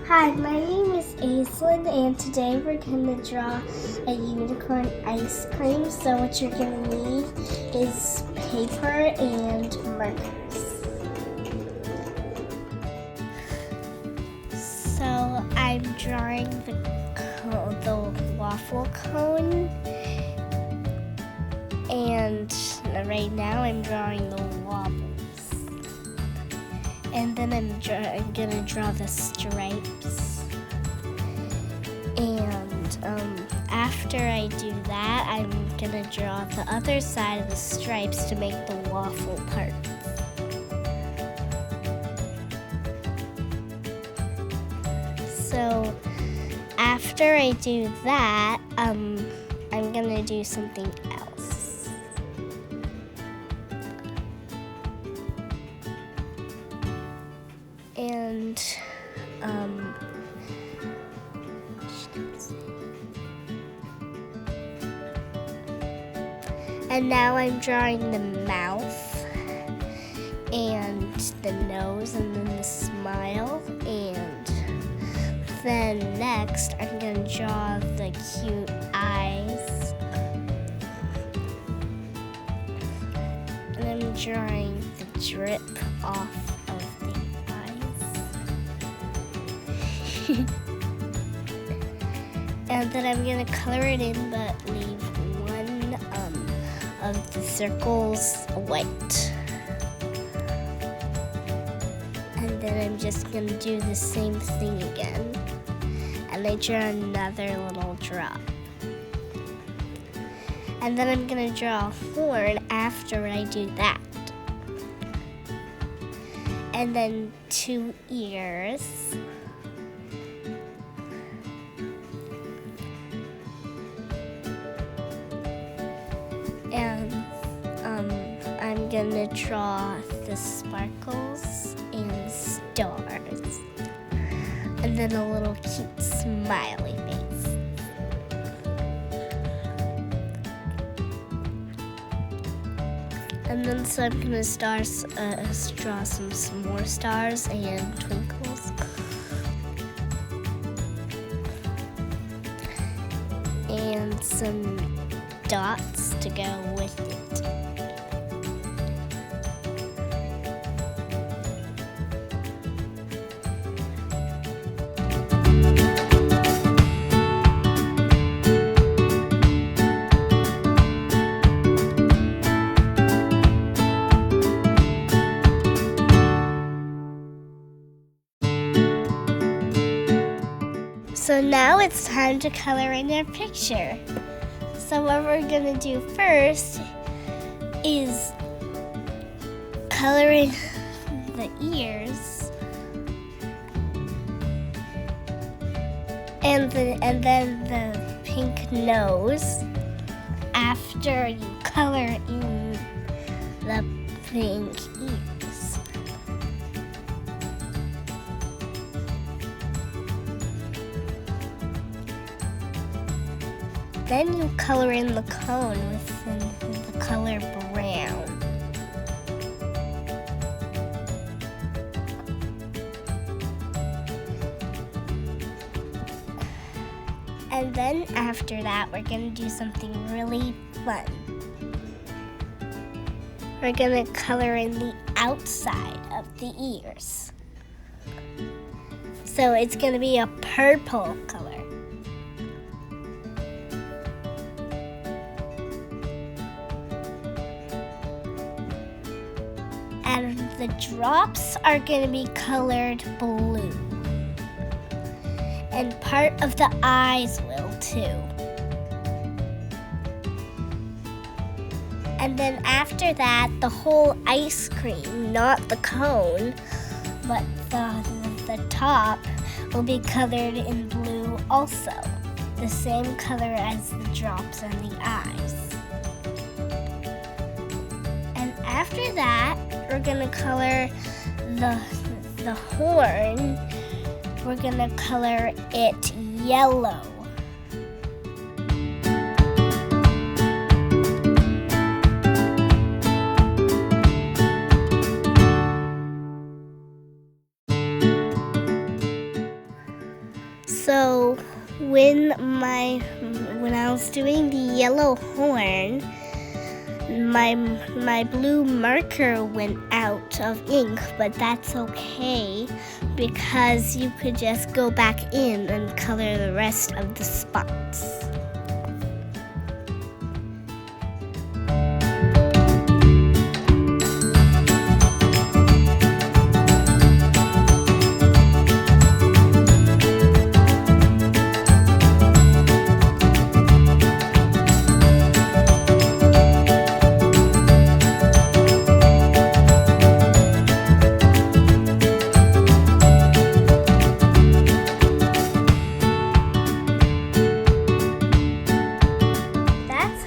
Hi, my name is Aislinn, and today we're going to draw a unicorn ice cream. So what you're going to need is paper and markers. So I'm drawing the waffle cone, and right now I'm drawing the wobbles. And then I'm gonna draw the stripes. And after I do that, I'm gonna draw the other side of the stripes to make the waffle part. So after I do that, I'm gonna do something else. And now I'm drawing the mouth and the nose and then the smile, and then next I'm going to draw the cute eyes. And I'm drawing the drip off of the eyes. And then I'm going to color it in, but leave one of the circles white. And then I'm just going to do the same thing again. And I draw another little drop. And then I'm going to draw a horn after I do that. And then 2 ears. And I'm gonna draw the sparkles and stars, and then a little cute smiley face. And then so I'm gonna draw some more stars and twinkles. And some dots to go with it. So now it's time to color in our picture. So what we're gonna do first is coloring the ears, and then the pink nose after you color in the pink ears. Then you color in the cone with the color brown. And then after that, we're gonna do something really fun. We're gonna color in the outside of the ears. So it's gonna be a purple color. And the drops are going to be colored blue. And part of the eyes will too. And then after that, the whole ice cream, not the cone, but the top, will be colored in blue also. The same color as the drops and the eyes. And after that, we're gonna color the horn. We're gonna color it yellow. So when I was doing the yellow horn, my blue marker went out of ink, but that's okay because you could just go back in and color the rest of the spots.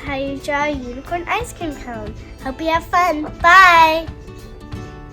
How you draw a unicorn ice cream cone. Hope you have fun. Bye!